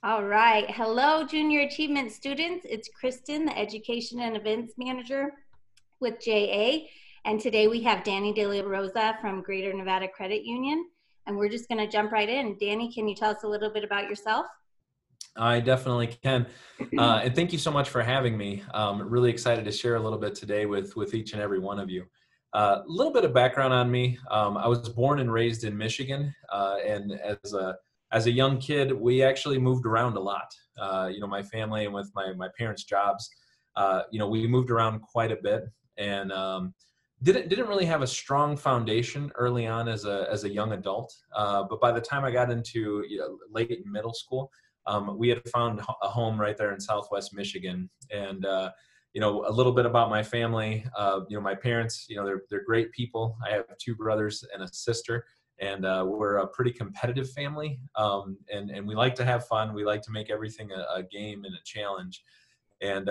All right. Hello, Junior Achievement students. It's Kristen, the Education and Events Manager with JA. And today we have Danny DeLaRosa from Greater Nevada Credit Union. And we're just going to jump right in. Danny, can you tell us a little bit about yourself? I definitely can. And thank you so much for having me. Really excited to share a little bit today with each and every one of you. A little bit of background on me. I was born and raised in Michigan. And as a young kid, we actually moved around a lot. My family and with my parents' jobs, we moved around quite a bit and didn't really have a strong foundation early on as a young adult. But by the time I got into late middle school, we had found a home right there in Southwest Michigan. And, a little bit about my family, my parents, they're great people. I have two brothers and a sister, and we're a pretty competitive family. And we like to have fun. We like to make everything a game and a challenge. And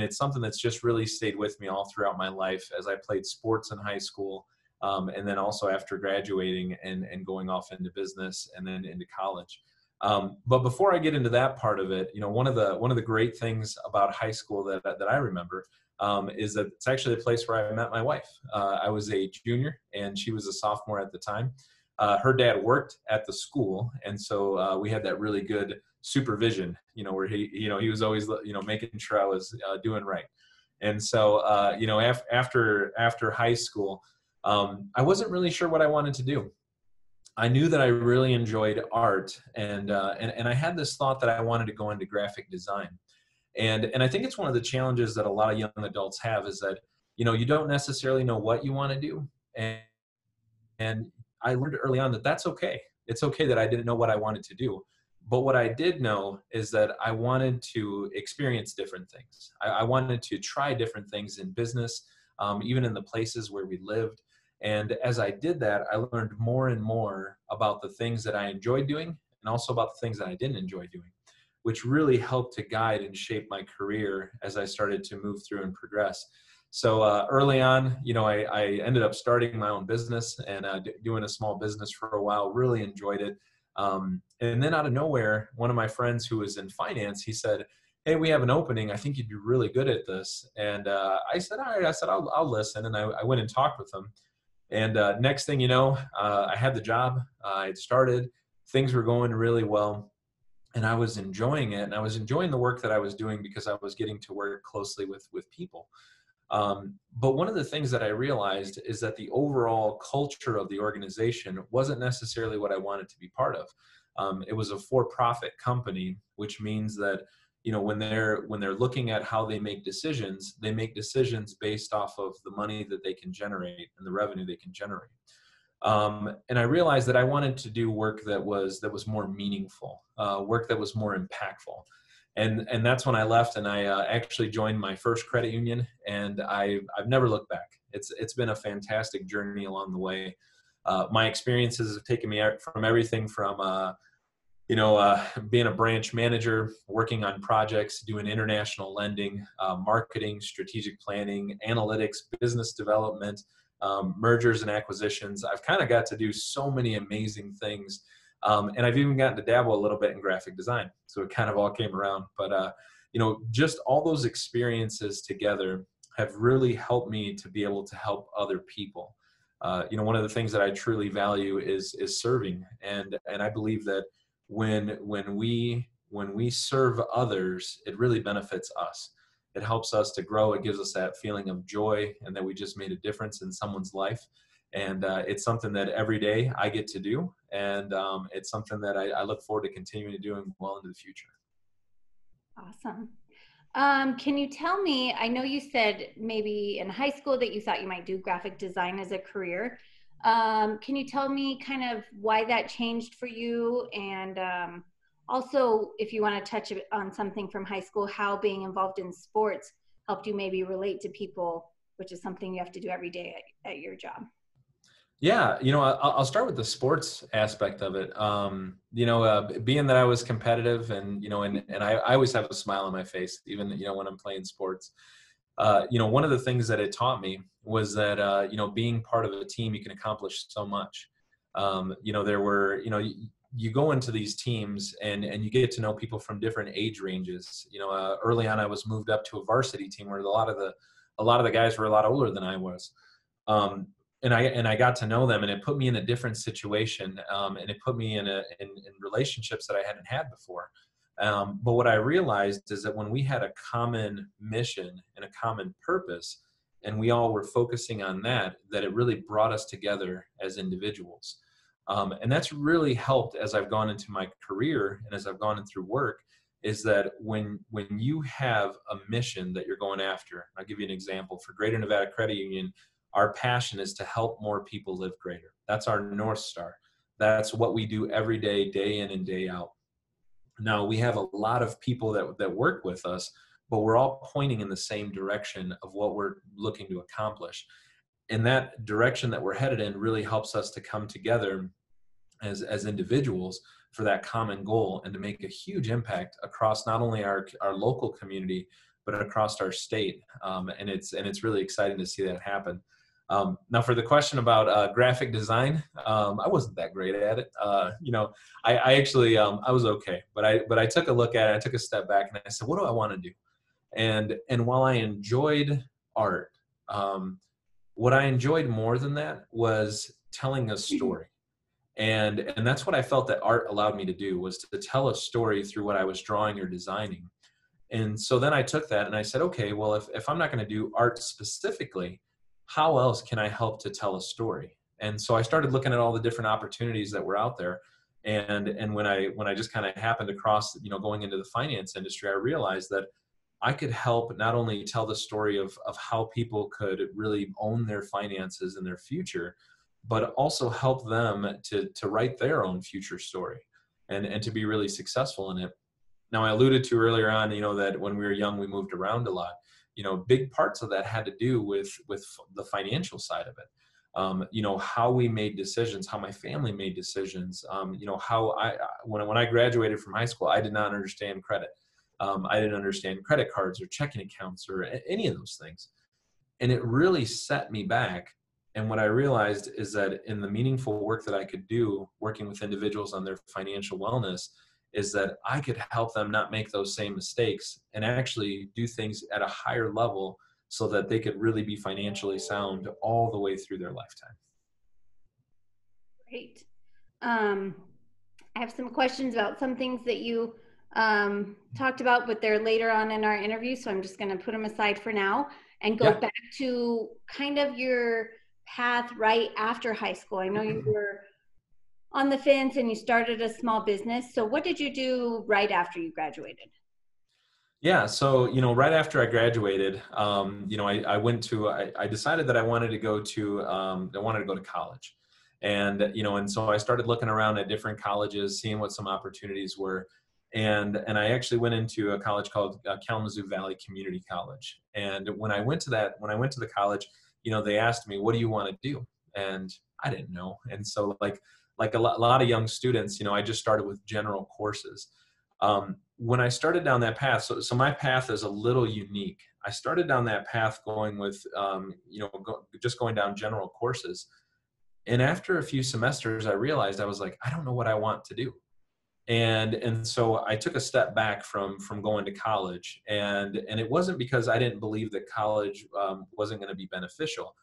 it's something that's just really stayed with me all throughout my life as I played sports in high school. And then also after graduating and going off into business and then into college. But before I get into that part of it, one of the great things about high school that I remember is that it's actually the place where I met my wife. I was a junior and she was a sophomore at the time. Her dad worked at the school, and so we had that really good supervision, where he was always making sure I was doing right. And so after high school, I wasn't really sure what I wanted to do. I knew that I really enjoyed art, and I had this thought that I wanted to go into graphic design. And I think it's one of the challenges that a lot of young adults have is that you don't necessarily know what you want to do, and I learned early on that that's okay. It's okay that I didn't know what I wanted to do, but what I did know is that I wanted to experience different things. I wanted to try different things in business, even in the places where we lived. And as I did that, I learned more and more about the things that I enjoyed doing and also about the things that I didn't enjoy doing, which really helped to guide and shape my career as I started to move through and progress. So early on, I ended up starting my own business and doing a small business for a while, really enjoyed it. And then out of nowhere, one of my friends who was in finance, he said, "Hey, we have an opening. I think you'd be really good at this." And I said, "All right." I said, I'll listen. And I went and talked with him. And next thing you know, I had the job. I had started. Things were going really well. And I was enjoying it. And I was enjoying the work that I was doing because I was getting to work closely with people. But one of the things that I realized is that the overall culture of the organization wasn't necessarily what I wanted to be part of. It was a for-profit company, which means that when they're looking at how they make decisions based off of the money that they can generate and the revenue they can generate. And I realized that I wanted to do work that was more meaningful, work that was more impactful. And that's when I left, and I actually joined my first credit union, and I've never looked back. It's been a fantastic journey along the way. My experiences have taken me from everything from being a branch manager, working on projects, doing international lending, marketing, strategic planning, analytics, business development, mergers and acquisitions. I've kind of got to do so many amazing things. And I've even gotten to dabble a little bit in graphic design. So it kind of all came around. But, just all those experiences together have really helped me to be able to help other people. One of the things that I truly value is serving. And I believe that when we serve others, it really benefits us. It helps us to grow. It gives us that feeling of joy and that we just made a difference in someone's life. And it's something that every day I get to do. And it's something that I look forward to continuing to doing well into the future. Awesome. Can you tell me, I know you said maybe in high school that you thought you might do graphic design as a career. Can you tell me kind of why that changed for you? And also, if you want to touch on something from high school, how being involved in sports helped you maybe relate to people, which is something you have to do every day at your job. Yeah, I'll start with the sports aspect of it. Being that I was competitive and I always have a smile on my face, even, when I'm playing sports. One of the things that it taught me was that, being part of a team, you can accomplish so much. There were, you go into these teams and you get to know people from different age ranges. Early on I was moved up to a varsity team where a lot of the guys were a lot older than I was. Um, and I got to know them, and it put me in a different situation, and it put me in relationships that I hadn't had before. But what I realized is that when we had a common mission and a common purpose, and we all were focusing on that, that it really brought us together as individuals. And that's really helped as I've gone into my career and as I've gone in through work, is that when you have a mission that you're going after. I'll give you an example. For Greater Nevada Credit Union, our passion is to help more people live greater. That's our North Star. That's what we do every day, day in and day out. Now, we have a lot of people that work with us, but we're all pointing in the same direction of what we're looking to accomplish. And that direction that we're headed in really helps us to come together as individuals for that common goal and to make a huge impact across not only our local community, but across our state. And it's really exciting to see that happen. Now, for the question about graphic design, I wasn't that great at it. I actually I was okay, but I took a look at it. I took a step back and I said, what do I want to do? And while I enjoyed art, what I enjoyed more than that was telling a story. And that's what I felt that art allowed me to do, was to tell a story through what I was drawing or designing. And so then I took that and I said, okay, well, if I'm not going to do art specifically, how else can I help to tell a story? And so I started looking at all the different opportunities that were out there. And when I just kind of happened across, going into the finance industry, I realized that I could help not only tell the story of how people could really own their finances and their future, but also help them to write their own future story and to be really successful in it. Now, I alluded to earlier on, that when we were young, we moved around a lot. Big parts of that had to do with the financial side of it. How we made decisions, how my family made decisions. When I graduated from high school, I did not understand credit. I didn't understand credit cards or checking accounts or any of those things. And it really set me back. And what I realized is that in the meaningful work that I could do working with individuals on their financial wellness, is that I could help them not make those same mistakes and actually do things at a higher level so that they could really be financially sound all the way through their lifetime. Great. I have some questions about some things that you talked about, but they're later on in our interview. So I'm just going to put them aside for now and go back to kind of your path right after high school. I know you were on the fence and you started a small business. So what did you do right after you graduated? Yeah. So, right after I graduated, I decided that I wanted to go to college. And so I started looking around at different colleges, seeing what some opportunities were. And I actually went into a college called Kalamazoo Valley Community College. And when I went to the college, they asked me, what do you want to do? And I didn't know. And so like a lot of young students, I just started with general courses. When I started down that path, so my path is a little unique. I started down that path going with, just going down general courses. And after a few semesters, I realized I was like, I don't know what I want to do. And so I took a step back from going to college, and it wasn't because I didn't believe that college wasn't going to be beneficial.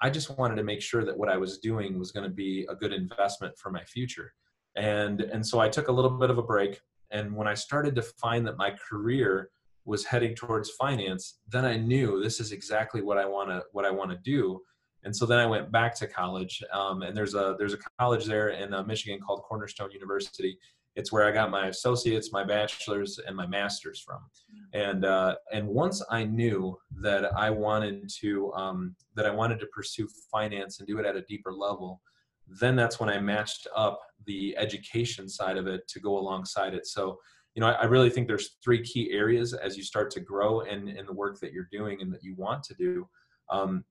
I just wanted to make sure that what I was doing was going to be a good investment for my future. And so I took a little bit of a break. And when I started to find that my career was heading towards finance, then I knew this is exactly what I want to do. And so then I went back to college. And there's a college there in Michigan called Cornerstone University. It's where I got my associates, my bachelor's, and my master's from. And once I knew that I wanted to pursue finance and do it at a deeper level, then that's when I matched up the education side of it to go alongside it. So, I really think there's three key areas as you start to grow in the work that you're doing and that you want to do.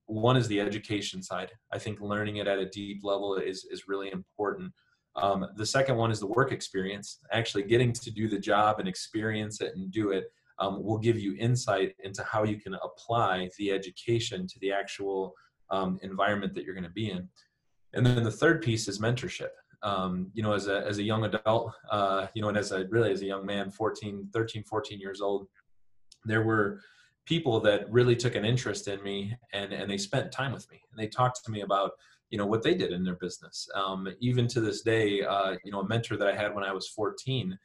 One is the education side. I think learning it at a deep level is really important. The second one is the work experience. Actually getting to do the job and experience it and do it will give you insight into how you can apply the education to the actual environment that you're going to be in. And then the third piece is mentorship. as a young adult, and as a young man, 14 years old, there were people that really took an interest in me, and they spent time with me, and they talked to me about, what they did in their business. Even to this day, a mentor that I had when I was 14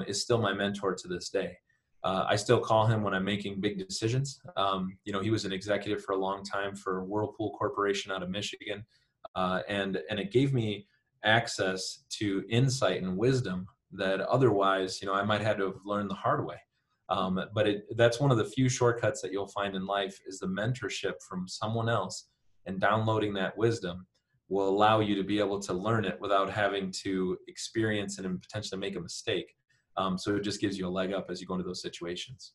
is still my mentor to this day. I still call him when I'm making big decisions. He was an executive for a long time for Whirlpool Corporation out of Michigan. And it gave me access to insight and wisdom that otherwise, I might have to have learned the hard way. But that's one of the few shortcuts that you'll find in life, is the mentorship from someone else, and downloading that wisdom will allow you to be able to learn it without having to experience it and potentially make a mistake. So it just gives you a leg up as you go into those situations.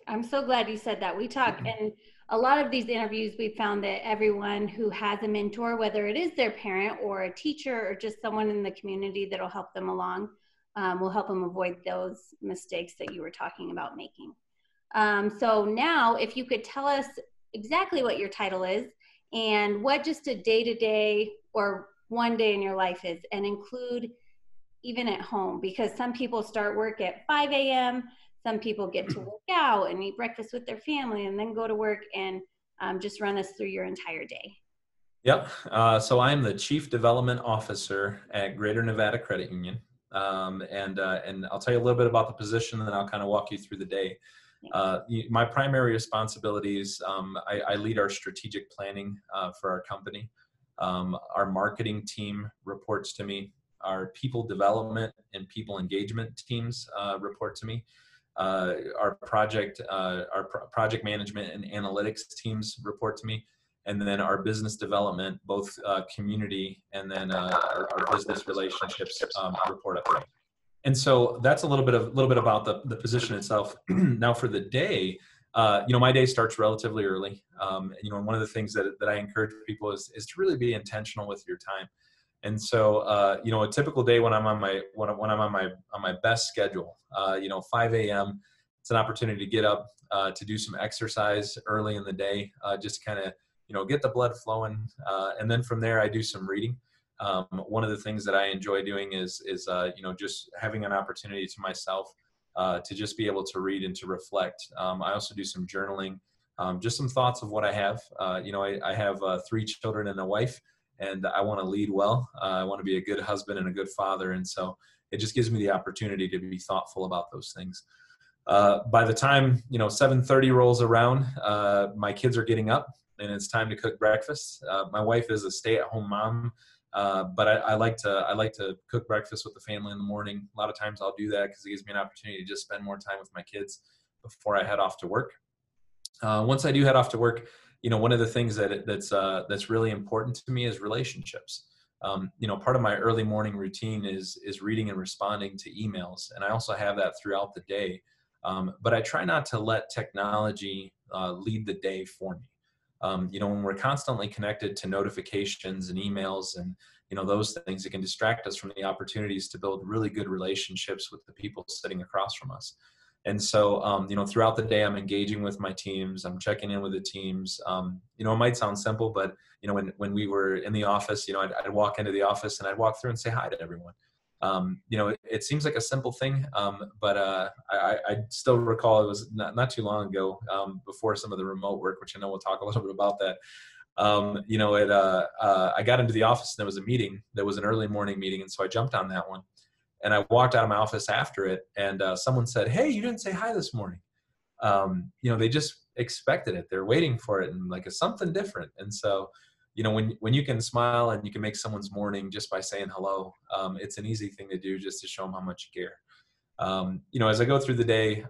I'm so glad you said that. We talk, and a lot of these interviews, we found that everyone who has a mentor, whether it is their parent or a teacher or just someone in the community that'll help them along, will help them avoid those mistakes that you were talking about making. So now, if you could tell us exactly what your title is and what just a day-to-day or one day in your life is, and include even at home, because some people start work at 5 a.m., some people get to work out and eat breakfast with their family and then go to work, and just run us through your entire day. Yep. So I'm the Chief Development Officer at Greater Nevada Credit Union. And I'll tell you a little bit about the position, and then I'll kind of walk you through the day. My primary responsibilities, I lead our strategic planning for our company. Our marketing team reports to me. Our people development and people engagement teams report to me. Our project management and analytics teams report to me. And then our business development, both community and then our business relationships report up to me. And so that's a little bit about the position itself. Now for the day, my day starts relatively early. And one of the things that I encourage people is to really be intentional with your time. And so, a typical day when I'm on my best schedule, 5 a.m., it's an opportunity to get up, to do some exercise early in the day, just kind of, get the blood flowing. And then from there, I do some reading. One of the things that I enjoy doing is just having an opportunity to myself, to just be able to read and to reflect. I also do some journaling, just some thoughts of what I have. I have 3 children and a wife, and I want to lead well. I want to be a good husband and a good father. And so it just gives me the opportunity to be thoughtful about those things. By the time, 7:30 rolls around, my kids are getting up and it's time to cook breakfast. My wife is a stay-at-home mom, but I like to cook breakfast with the family in the morning. A lot of times I'll do that because it gives me an opportunity to just spend more time with my kids before I head off to work. Once I do head off to work, one of the things that's really important to me is relationships. Part of my early morning routine is reading and responding to emails, and I also have that throughout the day. But I try not to let technology lead the day for me. When we're constantly connected to notifications and emails and those things, it can distract us from the opportunities to build really good relationships with the people sitting across from us. And so, throughout the day, I'm engaging with my teams. I'm checking in with the teams. It might sound simple, but, when we were in the office, I'd walk into the office and I'd walk through and say hi to everyone. It seems like a simple thing, but I still recall it was not too long ago, before some of the remote work, which I know we'll talk a little bit about that. I got into the office and there was a meeting. There was an early morning meeting. And so I jumped on that one. And I walked out of my office after it, and someone said, "Hey, you didn't say hi this morning." They just expected it. They're waiting for it, and like it's something different. And so, when you can smile and you can make someone's morning just by saying hello, it's an easy thing to do just to show them how much you care. As I go through the day,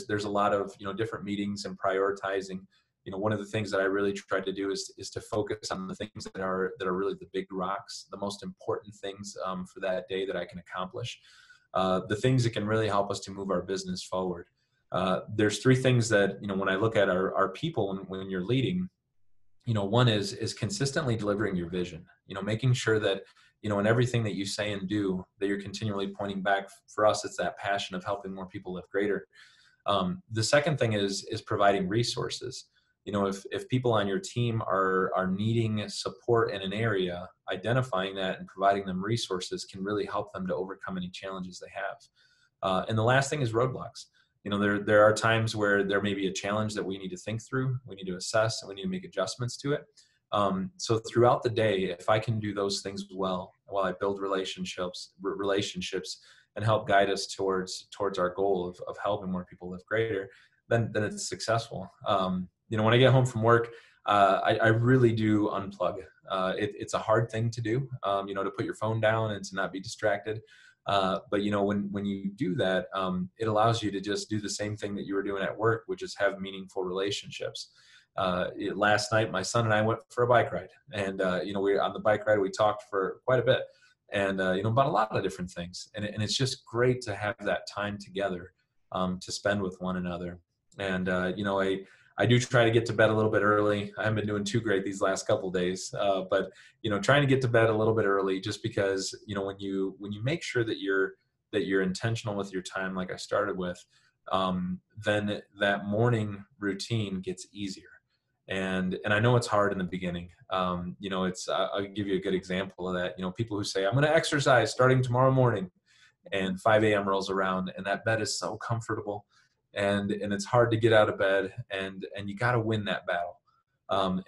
there's a lot of different meetings and prioritizing. One of the things that I really try to do is to focus on the things that are really the big rocks, the most important things for that day that I can accomplish, the things that can really help us to move our business forward. There's 3 things that, when I look at our people when you're leading, one is consistently delivering your vision, making sure that, in everything that you say and do, that you're continually pointing back. For us, it's that passion of helping more people live greater. The second thing is providing resources. if people on your team are needing support in an area, identifying that and providing them resources can really help them to overcome any challenges they have. And the last thing is roadblocks. There are times where there may be a challenge that we need to think through, we need to assess, and we need to make adjustments to it. So throughout the day, if I can do those things well, while I build relationships and help guide us towards our goal of helping more people live greater, then it's successful. When I get home from work, I really do unplug. It's a hard thing to do, to put your phone down and to not be distracted. But when you do that, it allows you to just do the same thing that you were doing at work, which is have meaningful relationships. Last night, my son and I went for a bike ride, and we on the bike ride we talked for quite a bit, and about a lot of different things, and it's just great to have that time together to spend with one another. And I do try to get to bed a little bit early. I haven't been doing too great these last couple of days, but trying to get to bed a little bit early, just because when you make sure that you're intentional with your time, like I started with, then that morning routine gets easier. And I know it's hard in the beginning. I'll give you a good example of that. People who say, I'm going to exercise starting tomorrow morning, and 5 a.m. rolls around, and that bed is so comfortable, and it's hard to get out of bed, and you got to win that battle.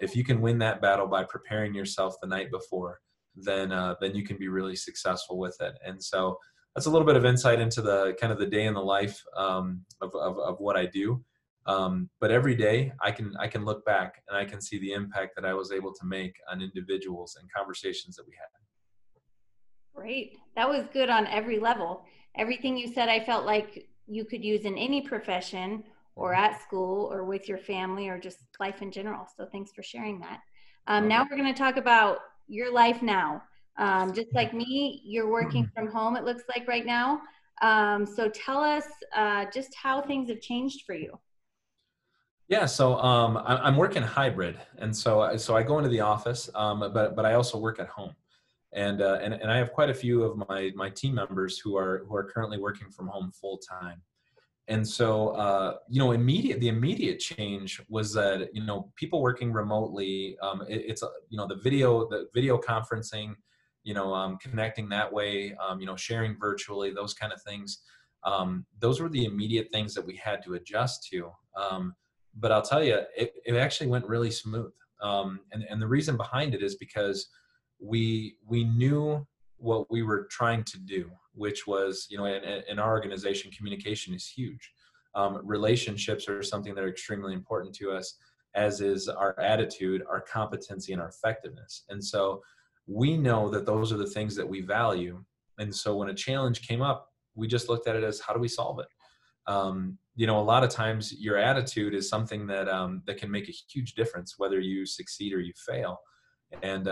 If you can win that battle by preparing yourself the night before, then you can be really successful with it. And so that's a little bit of insight into the kind of the day in the life of what I do. But every day I can look back and I can see the impact that I was able to make on individuals and conversations that we had. Great. That was good on every level. Everything you said, I felt like you could use in any profession or at school or with your family or just life in general. So thanks for sharing that. Now we're going to talk about your life now. Just like me, you're working from home, it looks like right now. So tell us just how things have changed for you. Yeah, so I'm working hybrid, and so I go into the office, but I also work at home, and I have quite a few of my team members who are currently working from home full time. And so, the immediate change was that, people working remotely, it's the video conferencing, connecting that way, sharing virtually, those kind of things. Those were the immediate things that we had to adjust to. But I'll tell you, it actually went really smooth. And the reason behind it is because we knew what we were trying to do, which was, in our organization, communication is huge. Relationships are something that are extremely important to us, as is our attitude, our competency, and our effectiveness. And so we know that those are the things that we value. And so when a challenge came up, we just looked at it as, how do we solve it? A lot of times your attitude is something that that can make a huge difference, whether you succeed or you fail. And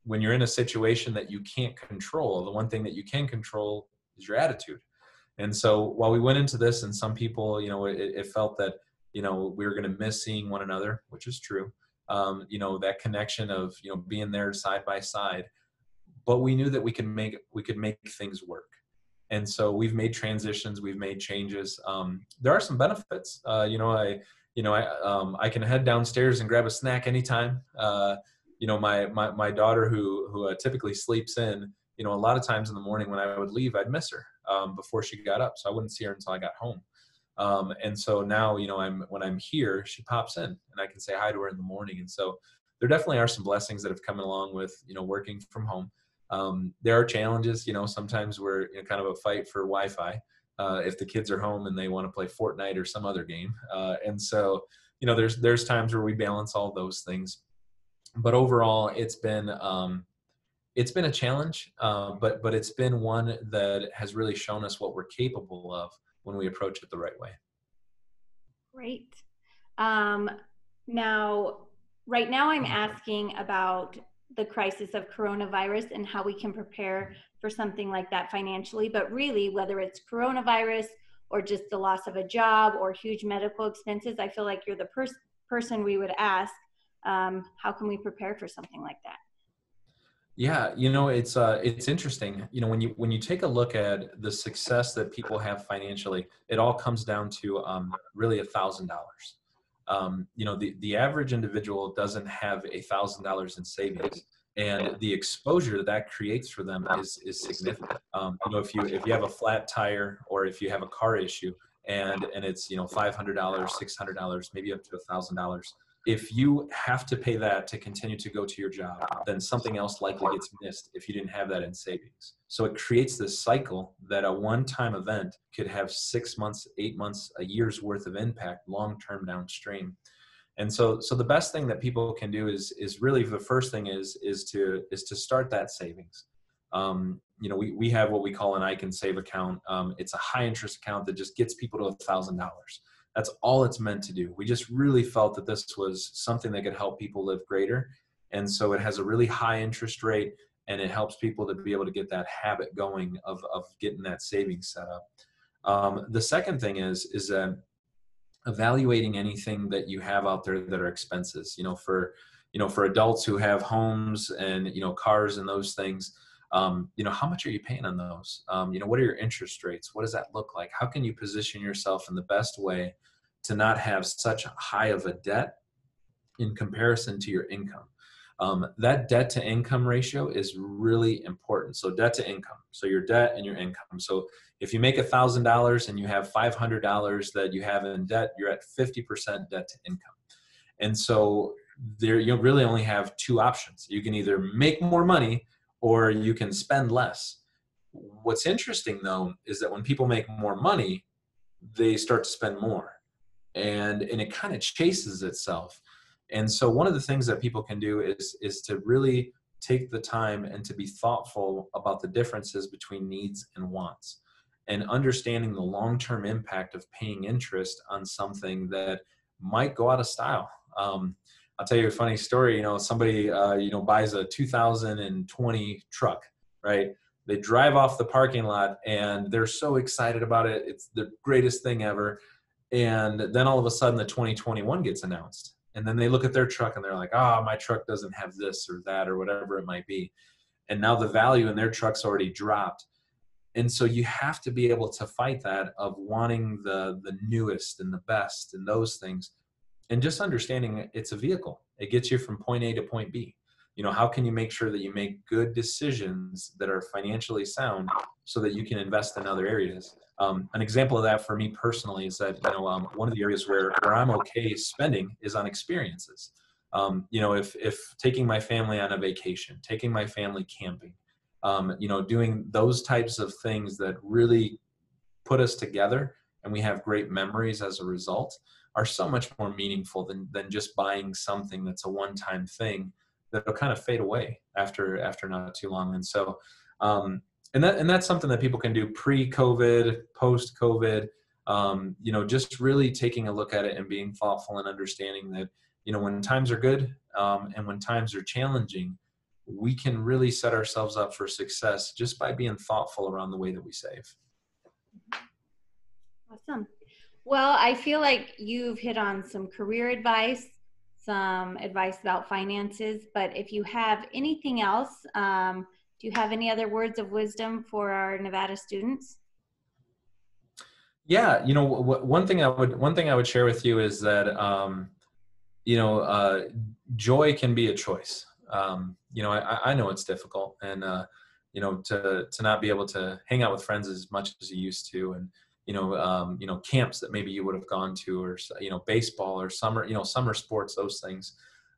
when you're in a situation that you can't control, the one thing that you can control is your attitude. And so while we went into this, and some people, it felt that, we were going to miss seeing one another, which is true. That connection of, being there side by side, but we knew that we could make things work. And so we've made transitions, we've made changes. There are some benefits. I can head downstairs and grab a snack anytime. My daughter who typically sleeps in, a lot of times in the morning when I would leave, I'd miss her before she got up. So I wouldn't see her until I got home. And so now, when I'm here, she pops in and I can say hi to her in the morning. And so there definitely are some blessings that have come along with, working from home. There are challenges, sometimes we're kind of a fight for Wi-Fi if the kids are home and they want to play Fortnite or some other game. And so, there's times where we balance all those things. But overall, it's been a challenge, but it's been one that has really shown us what we're capable of when we approach it the right way. Great. Now, right now I'm asking about the crisis of coronavirus and how we can prepare for something like that financially, but really whether it's coronavirus or just the loss of a job or huge medical expenses, I feel like you're the person we would ask, how can we prepare for something like that? Yeah, it's interesting. When you take a look at the success that people have financially, it all comes down to really $1,000. the average individual doesn't have $1,000 in savings, and the exposure that creates for them is significant. If you have a flat tire, or if you have a car issue, and it's $500, $600, maybe up to $1,000. If you have to pay that to continue to go to your job, then something else likely gets missed if you didn't have that in savings. So it creates this cycle that a one-time event could have 6 months, 8 months, a year's worth of impact long-term downstream. And so the best thing that people can do is really, the first thing is to start that savings. We have what we call an I Can Save account. It's a high interest account that just gets people to $1,000. That's all it's meant to do. We just really felt that this was something that could help people live greater. And so it has a really high interest rate, and it helps people to be able to get that habit going of getting that savings set up. The second thing is that evaluating anything that you have out there that are expenses, for adults who have homes and, cars and those things. How much are you paying on those? What are your interest rates? What does that look like? How can you position yourself in the best way to not have such high of a debt in comparison to your income? That debt to income ratio is really important. So debt to income, so your debt and your income. So if you make $1,000 and you have $500 that you have in debt, you're at 50% debt to income. And so there, you really only have two options. You can either make more money, or you can spend less. What's interesting, though, is that when people make more money, they start to spend more, and it kind of chases itself. And so one of the things that people can do is to really take the time and to be thoughtful about the differences between needs and wants, and understanding the long-term impact of paying interest on something that might go out of style. I'll tell you a funny story. Somebody, buys a 2020 truck, right? They drive off the parking lot and they're so excited about it. It's the greatest thing ever. And then all of a sudden the 2021 gets announced. And then they look at their truck and they're like, my truck doesn't have this or that or whatever it might be. And now the value in their truck's already dropped. And so you have to be able to fight that of wanting the newest and the best and those things. And just understanding it's a vehicle. It gets you from point A to point B. How can you make sure that you make good decisions that are financially sound so that you can invest in other areas? An example of that for me personally is that, one of the areas where I'm okay spending is on experiences. If taking my family on a vacation, taking my family camping, doing those types of things that really put us together and we have great memories as a result, are so much more meaningful than just buying something that's a one-time thing that'll kind of fade away after not too long. And so, and that's something that people can do pre-COVID, post-COVID, just really taking a look at it and being thoughtful and understanding that, when times are good, and when times are challenging, we can really set ourselves up for success just by being thoughtful around the way that we save. Awesome. Well, I feel like you've hit on some career advice, some advice about finances, but if you have anything else, do you have any other words of wisdom for our Nevada students? Yeah, one thing I would share with you is that joy can be a choice. I know it's difficult, and to not be able to hang out with friends as much as you used to, and camps that maybe you would have gone to, or baseball or summer sports, those things.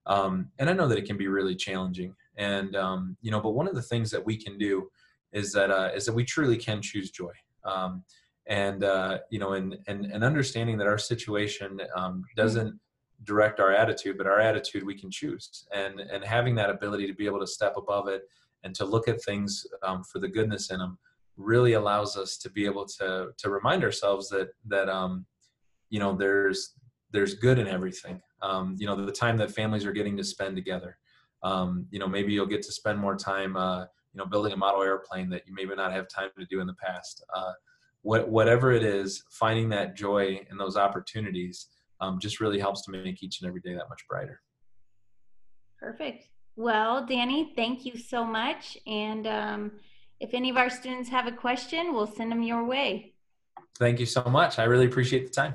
And I know that it can be really challenging. And but one of the things that we can do is that we truly can choose joy. And understanding that our situation doesn't direct our attitude, but our attitude we can choose. And having that ability to be able to step above it and to look at things for the goodness in them really allows us to be able to remind ourselves that there's good in everything. The time that families are getting to spend together. Maybe you'll get to spend more time, building a model airplane that you maybe not have time to do in the past. Whatever it is, finding that joy in those opportunities just really helps to make each and every day that much brighter. Perfect. Well, Danny, thank you so much. And if any of our students have a question, we'll send them your way. Thank you so much. I really appreciate the time.